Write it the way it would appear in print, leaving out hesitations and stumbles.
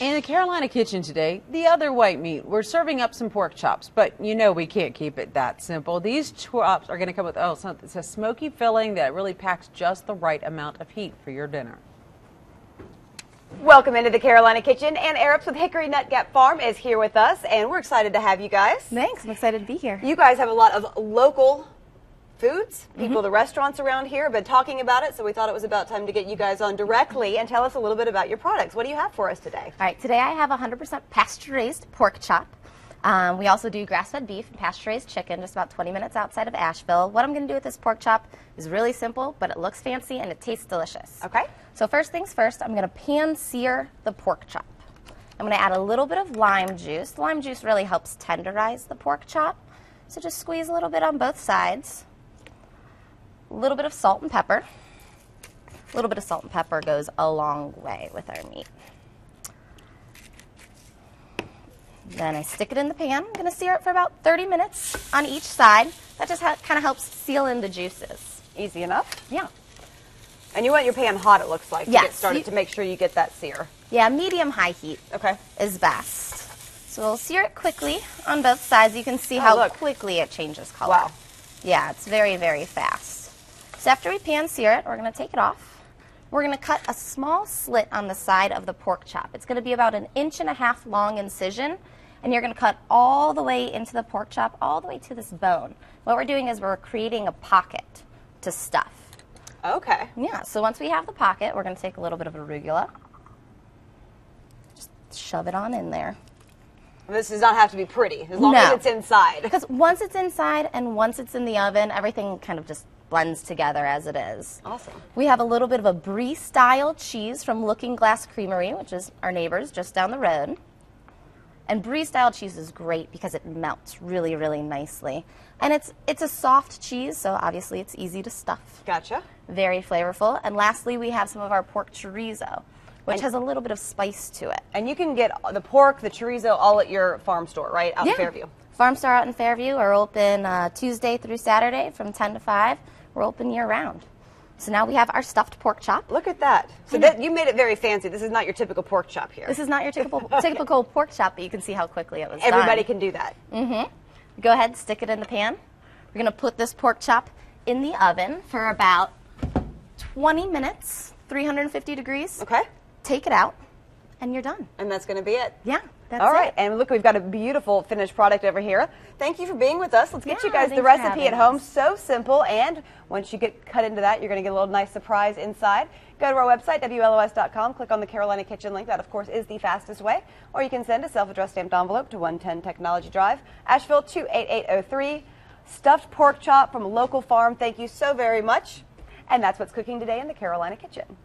In the Carolina kitchen today, the other white meat. We're serving up some pork chops, but you know we can't keep it that simple. These chops are going to come with it's a smoky filling that really packs just the right amount of heat for your dinner. Welcome into the Carolina kitchen, and Araps with Hickory Nut Gap Farm is here with us, and we're excited to have you guys. Thanks, I'm excited to be here. You guys have a lot of local foods. People, the restaurants around here have been talking about it, so we thought it was about time to get you guys on directly and tell us a little bit about your products. What do you have for us today? All right, today I have 100% pasture-raised pork chop. We also do grass-fed beef and pasture-raised chicken just about 20 minutes outside of Asheville. What I'm going to do with this pork chop is really simple, but it looks fancy and it tastes delicious. Okay. So first things first, I'm going to pan sear the pork chop. I'm going to add a little bit of lime juice. The lime juice really helps tenderize the pork chop. So just squeeze a little bit on both sides. A little bit of salt and pepper. A little bit of salt and pepper goes a long way with our meat. Then I stick it in the pan. I'm going to sear it for about 30 minutes on each side. That just kind of helps seal in the juices. Easy enough. Yeah. And you want your pan hot, it looks like, to get started, to make sure you get that sear. Yeah, medium-high heat is best. So we'll sear it quickly on both sides. You can see how quickly it changes color. Wow. Yeah, it's very, very fast. So after we pan sear it, we're going to take it off. We're going to cut a small slit on the side of the pork chop. It's going to be about 1.5 inches long incision, and you're going to cut all the way into the pork chop, all the way to this bone. What we're doing is we're creating a pocket to stuff. Okay. Yeah, so once we have the pocket, we're going to take a little bit of arugula. Just shove it on in there. This does not have to be pretty, as long as it's inside. Because once it's inside and once it's in the oven, everything kind of just blends together as it is. Awesome. We have a little bit of a Brie-style cheese from Looking Glass Creamery, which is our neighbors just down the road. And Brie-style cheese is great because it melts really, really nicely. And it's a soft cheese, so obviously it's easy to stuff. Gotcha. Very flavorful. And lastly, we have some of our pork chorizo, which has a little bit of spice to it. And you can get the pork, the chorizo, all at your farm store, right? Out in Fairview. Farm store out in Fairview are open Tuesday through Saturday from 10 to 5. We're open year-round. So now we have our stuffed pork chop. Look at that. So you made it very fancy. This is not your typical pork chop here. This is not your typical pork chop, but you can see how quickly it was done. Everybody can do that. Mm-hmm. Go ahead, stick it in the pan. We're going to put this pork chop in the oven for about 20 minutes, 350 degrees. Okay. Take it out, and you're done. And that's going to be it. Yeah, that's it. All right, and look, we've got a beautiful finished product over here. Thank you for being with us. Let's get you guys the recipe at home. So simple, and once you get cut into that, you're going to get a little nice surprise inside. Go to our website, WLOS.com, click on the Carolina Kitchen link. That, of course, is the fastest way. Or you can send a self-addressed stamped envelope to 110 Technology Drive, Asheville 28803. Stuffed pork chop from a local farm. Thank you so very much. And that's what's cooking today in the Carolina Kitchen.